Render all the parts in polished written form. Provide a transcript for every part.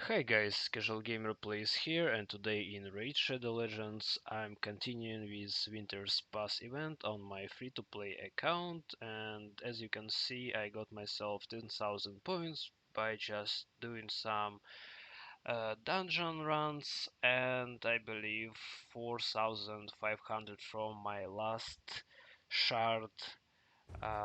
Hi guys, Casual Gamer Plays here, and today in Raid Shadow Legends I'm continuing with Winter's Pass event on my free-to-play account, and as you can see I got myself 10,000 points by just doing some dungeon runs, and I believe 4,500 from my last shard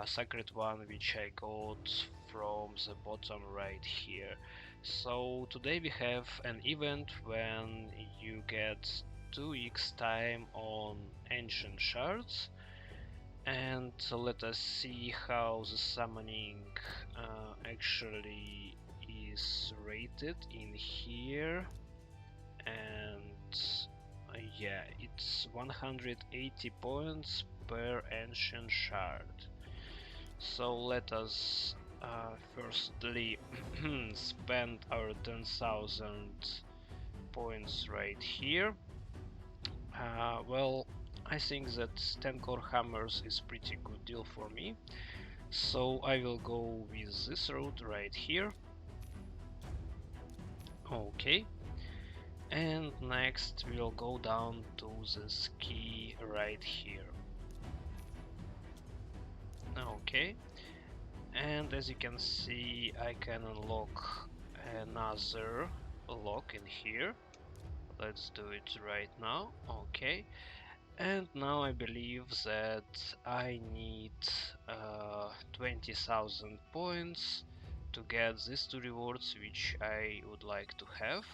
sacred one, which I got from the bottom right here. So today we have an event when you get 2x time on ancient shards, and let us see how the summoning actually is rated in here. And yeah, it's 180 points per ancient shard. So let us firstly spend our 10,000 points right here. Well, I think that 10 core hammers is pretty good deal for me. So I will go with this route right here. Okay. And next we'll go down to this key right here. Okay. And as you can see, I can unlock another lock in here. Let's do it right now. Okay. And now I believe that I need 20,000 points to get these two rewards which I would like to have.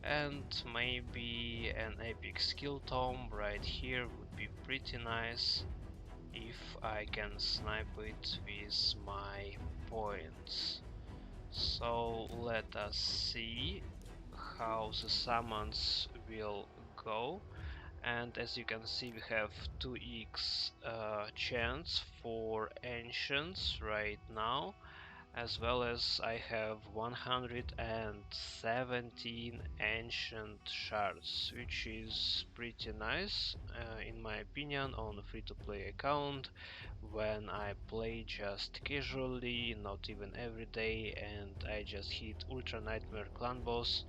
And maybe an epic skill tome right here would be pretty nice if I can snipe it with my points. So let us see how the summons will go. And as you can see, we have 2x chance for ancients right now, as well as I have 117 ancient shards, which is pretty nice in my opinion on a free-to-play account when I play just casually, not even every day, and I just hit Ultra Nightmare clan boss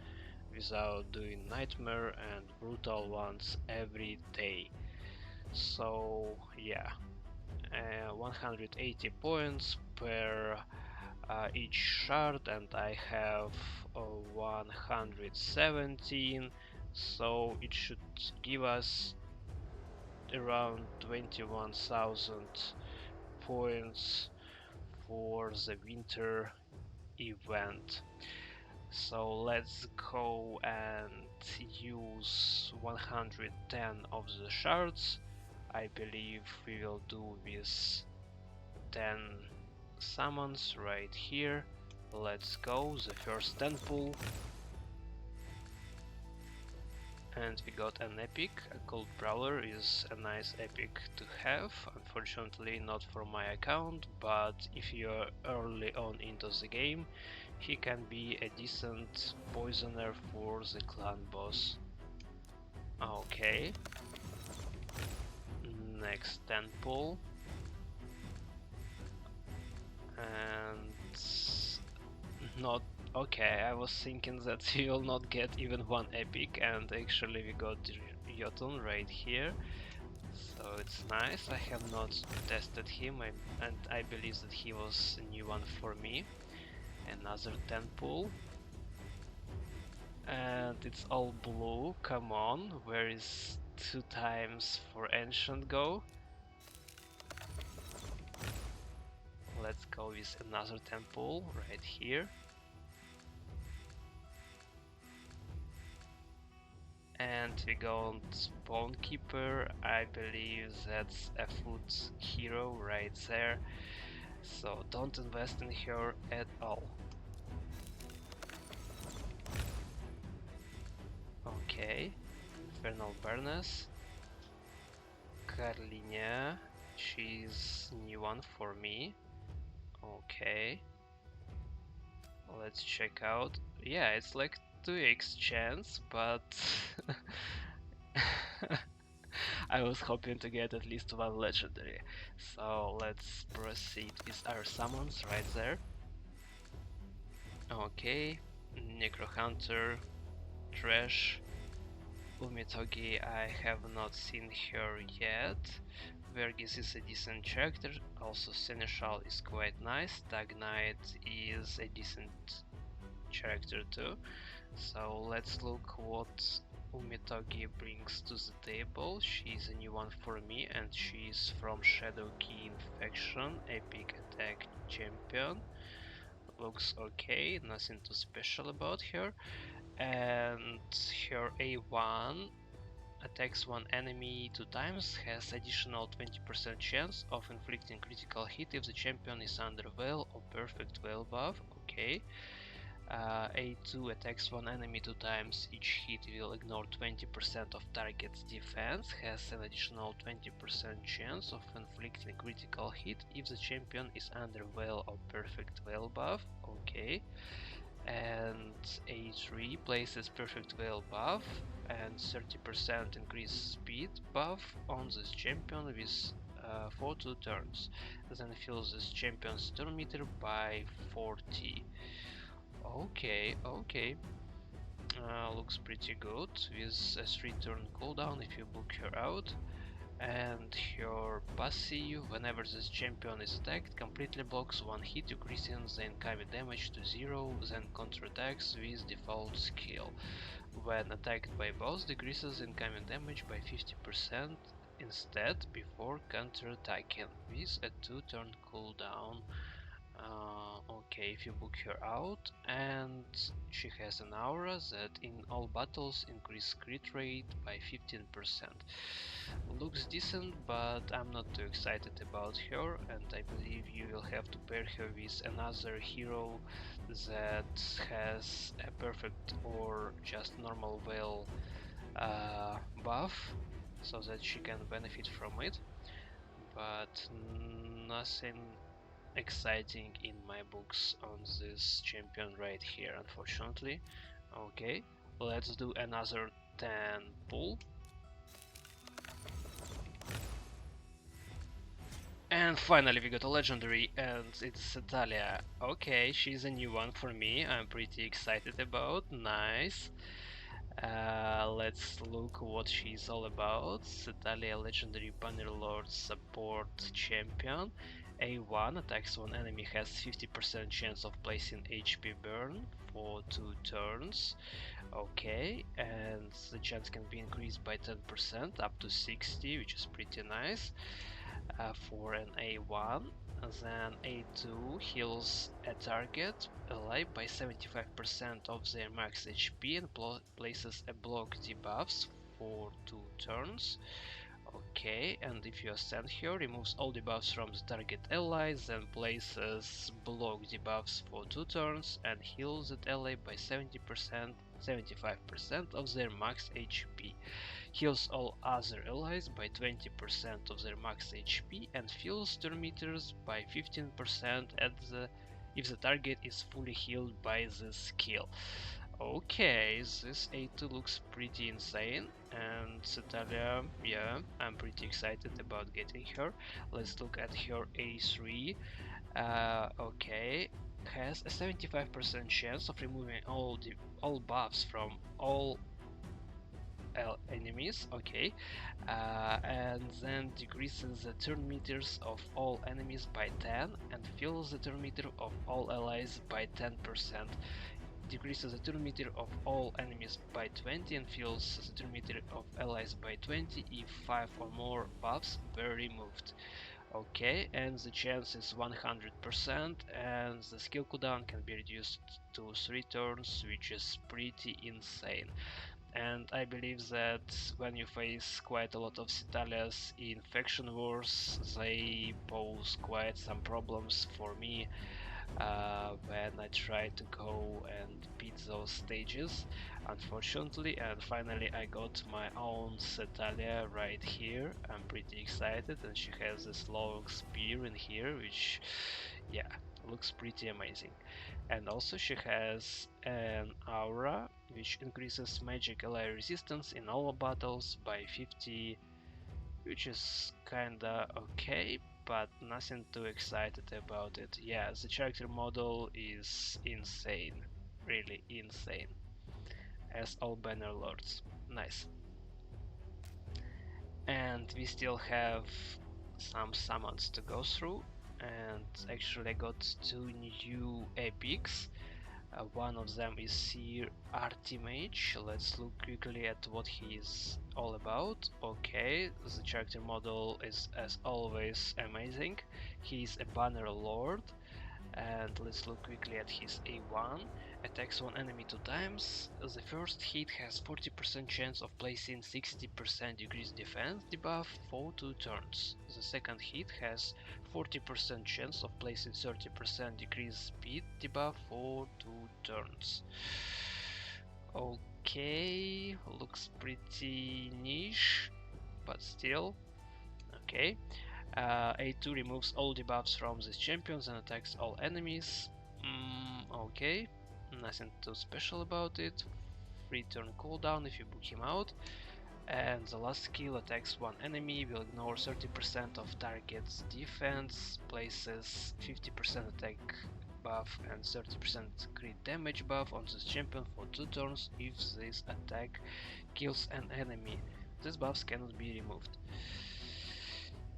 without doing nightmare and brutal ones every day. So yeah, 180 points per each shard, and I have 117, so it should give us around 21,000 points for the winter event. So let's go and use 110 of the shards. I believe we will do with 10 summons right here. Let's go, the first 10 pull. And we got an epic. A Cold Brawler is a nice epic to have, unfortunately not for my account, but if you're early on into the game, he can be a decent poisoner for the clan boss. Okay. Next 10 pull. And not okay, I was thinking that we will not get even one epic, and actually we got Jotun right here, so it's nice. I have not tested him, and I believe that he was a new one for me. Another 10 pull, and it's all blue. Come on, where is 2 times for ancient go? Let's go with another 10 pull right here. And we got Spawn Keeper. I believe that's a food hero right there, so don't invest in her at all. Okay, Infernal Burness, Carlinia, she's new one for me. Okay, let's check out. Yeah, it's like 2x chance, but I was hoping to get at least one legendary. So let's proceed with our summons right there. Okay, Necrohunter, Trash. Umitogi, I have not seen her yet. Vergis is a decent character, also Seneschal is quite nice, Tag Knight is a decent character too. So let's look what Umitogi brings to the table. She's a new one for me and she's from Shadow Key Infection, Epic Attack Champion. Looks okay, nothing too special about her. And her A1 attacks one enemy 2 times, has additional 20% chance of inflicting critical hit if the champion is under Veil or Perfect Veil buff. Okay. A2 attacks one enemy 2 times, each hit will ignore 20% of target's defense, has an additional 20% chance of inflicting critical hit if the champion is under Veil or Perfect Veil buff. Okay. And A3 places Perfect Veil buff and 30% increased speed buff on this champion with for 2 turns. Then fills this champion's turn meter by 40. Okay, okay. Looks pretty good with a 3 turn cooldown if you book her out. And her passive, whenever this champion is attacked, completely blocks one hit, decreasing the incoming damage to 0, then counterattacks with default skill. When attacked by boss, decreases incoming damage by 50% instead before counterattacking with a 2 turn cooldown. Okay, if you book her out, and she has an aura that in all battles increase crit rate by 15%. Looks decent, but I'm not too excited about her, and I believe you will have to pair her with another hero that has a perfect or just normal veil buff, so that she can benefit from it, but nothing exciting in my books on this champion right here, unfortunately. Okay, let's do another 10 pull. And finally we got a legendary, and it's Talia. Okay, she's a new one for me, I'm pretty excited about. Nice. Let's look what she's all about. Talia, legendary Bannerlord support champion. A1 attacks one enemy, has 50% chance of placing HP burn for 2 turns. Okay, and the chance can be increased by 10% up to 60, which is pretty nice for an A1. Then A2 heals a target alive by 75% of their max HP and places a block debuffs for 2 turns. Okay, and if you ascend here, removes all debuffs from the target allies, then places block debuffs for 2 turns and heals that ally by 75% of their max HP. Heals all other allies by 20% of their max HP and fills turn meters by 15% if the target is fully healed by this skill. Okay, this A2 looks pretty insane, and Cetalia, yeah, I'm pretty excited about getting her. Let's look at her A3. Okay, has a 75% chance of removing all buffs from all enemies. Okay, and then decreases the turn meters of all enemies by 10 and fills the turn meter of all allies by 10%. Decreases the turn meter of all enemies by 20 and fills the turn meter of allies by 20 if 5 or more buffs were removed. Okay, and the chance is 100%, and the skill cooldown can be reduced to 3 turns, which is pretty insane. And I believe that when you face quite a lot of Cetalias in faction wars, they pose quite some problems for me when I try to go and beat those stages, unfortunately. And finally I got my own Cetalia right here. I'm pretty excited, and she has this long spear in here, which, yeah, looks pretty amazing. And also she has an aura which increases magic ally resistance in all battles by 50, which is kinda okay, but nothing too excited about it. Yeah, the character model is insane. really insane. As all banner lords. Nice. And we still have some summons to go through, and actually I got 2 new epics. One of them is Seer Artimage. Let's look quickly at what he is all about. Okay, the character model is as always amazing. He is a banner lord, and let's look quickly at his A1. Attacks one enemy 2 times. The first hit has 40% chance of placing 60% decreased defense debuff for 2 turns. The second hit has 40% chance of placing 30% decreased speed debuff for 2 turns. Okay, looks pretty niche, but still, okay. A2 removes all debuffs from these champions and attacks all enemies. Okay, nothing too special about it. Free turn cooldown if you book him out. And the last skill attacks one enemy, will ignore 30% of target's defense, places 50% attack buff and 30% crit damage buff on this champion for 2 turns if this attack kills an enemy. These buffs cannot be removed.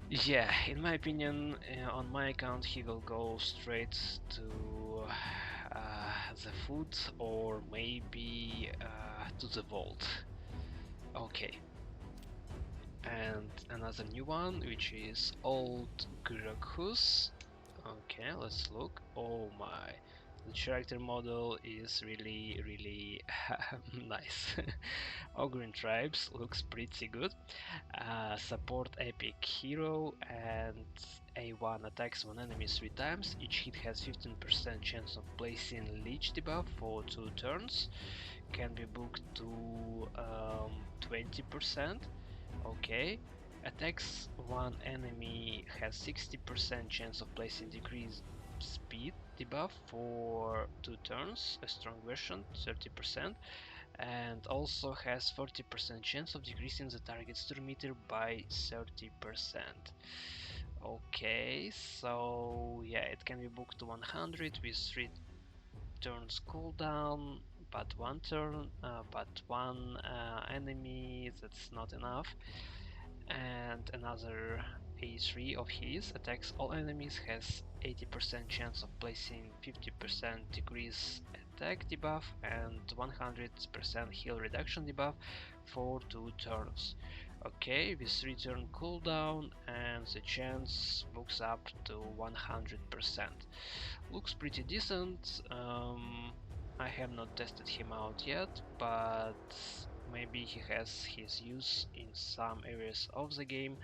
Yeah, in my opinion, on my account he will go straight to the food, or maybe to the vault. Okay. And another new one, which is Old Grocus. Okay, let's look. Oh my, the character model is really nice. Ogren Tribes looks pretty good. Support epic hero, and A1 attacks one enemy 3 times. Each hit has 15% chance of placing leech debuff for 2 turns. Can be booked to 20%. Okay. Attacks one enemy has 60% chance of placing decreased speed debuff for 2 turns, a strong version 30%, and also has 40% chance of decreasing the target's turn meter by 30%. Okay, so yeah, it can be booked to 100 with 3 turns cooldown, but 1 turn, but 1 enemy, that's not enough. And another A3 of his attacks all enemies, has 80% chance of placing 50% decrease attack debuff and 100% heal reduction debuff for 2 turns. Okay, with 3 turn cooldown, and the chance books up to 100%. Looks pretty decent. I have not tested him out yet, but maybe he has his use in some areas of the game.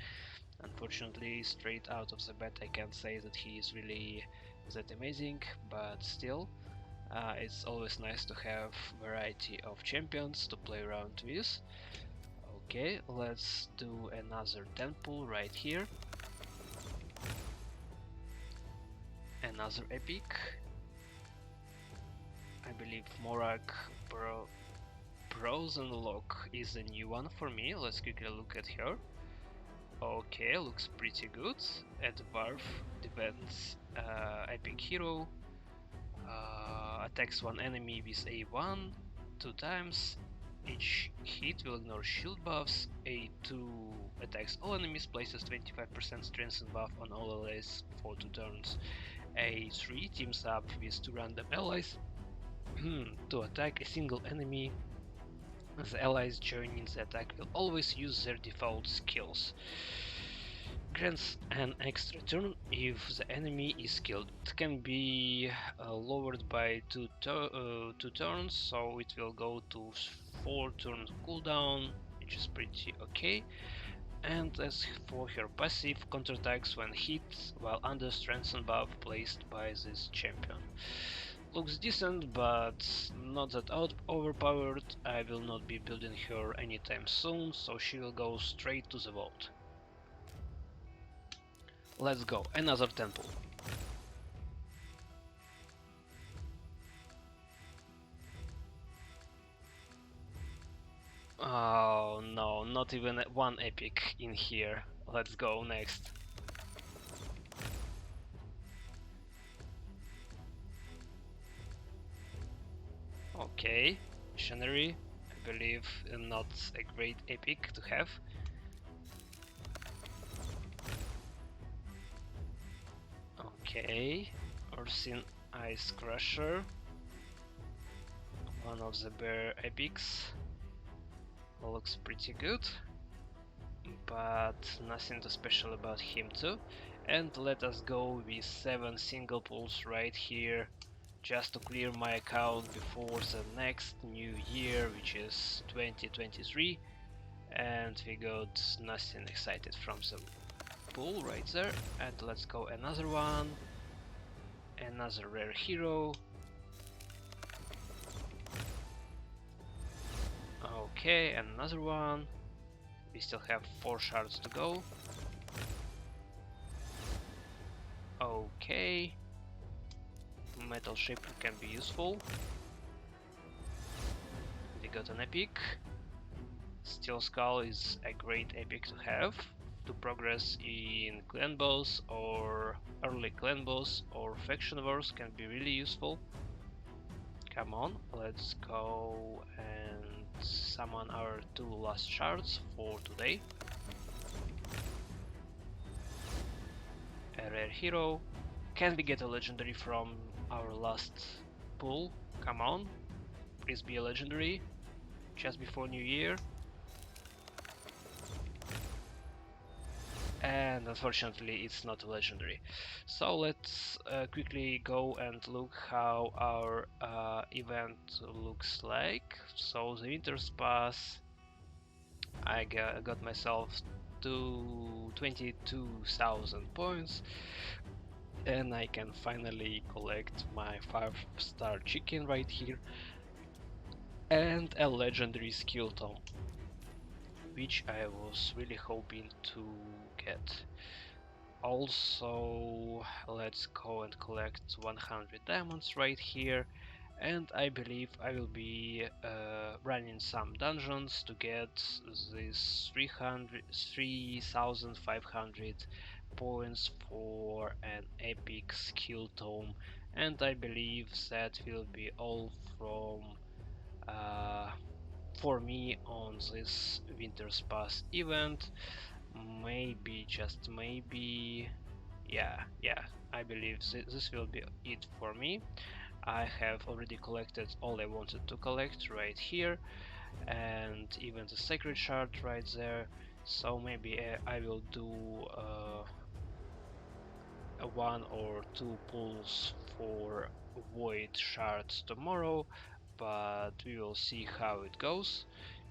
Unfortunately, straight out of the beta I can't say that he is really that amazing, but still, it's always nice to have variety of champions to play around with. Okay, let's do another 10 pull right here. Another epic. I believe Morak Lock is a new one for me. Let's quickly look at her. Okay, looks pretty good. At Varf, defense epic hero. Attacks one enemy with A1 2 times. Each hit will ignore shield buffs. A2 attacks all enemies, places 25% strengthen buff on all allies for 2 turns. A3 teams up with 2 random allies to attack a single enemy. The allies joining the attack will always use their default skills. Grants an extra turn if the enemy is killed. It can be lowered by 2 turns, so it will go to 4 turns cooldown, which is pretty okay. And as for her passive, counterattacks when hit while under strengthen buff placed by this champion. Looks decent, but not that overpowered. I will not be building her anytime soon, so she will go straight to the vault. Let's go, another temple. Oh no, not even one epic in here. Let's go next. Okay, missionary. I believe not a great epic to have. Okay, Ursin Ice Crusher, one of the bear epics. Looks pretty good, but nothing too special about him too. And let us go with 7 single pulls right here, just to clear my account before the next new year, which is 2023. And we got nothing excited from the pool right there. And let's go another one, another rare hero. Okay, another one. We still have 4 shards to go. Okay, metal shaper can be useful. We got an epic. Steel Skull is a great epic to have to progress in clan boss or early clan boss or faction wars, can be really useful. Come on, let's go and summon our 2 last shards for today. A rare hero. Can we get a legendary from our last pull? Come on, please be a legendary just before New Year. And unfortunately it's not a legendary. So let's quickly go and look how our event looks like. So the Winter's Pass, I got myself to 22,000 points, and I can finally collect my 5-star chicken right here and a legendary skill tome, which I was really hoping to get. Also, let's go and collect 100 diamonds right here, and I believe I will be running some dungeons to get this 3,500 points for an epic skill tome, and I believe that will be all from for me on this Winter's Pass event. Maybe, just maybe, yeah, I believe this will be it for me. I have already collected all I wanted to collect right here, and even the sacred shard right there. So maybe I will do a 1 or 2 pulls for void shards tomorrow, but we will see how it goes.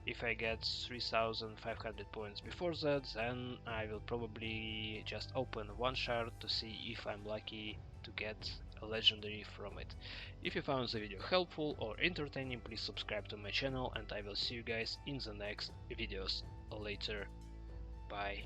If I get 3,500 points before that, then I will probably just open 1 shard to see if I'm lucky to get a legendary from it. If you found the video helpful or entertaining, please subscribe to my channel, and I will see you guys in the next videos later. Bye.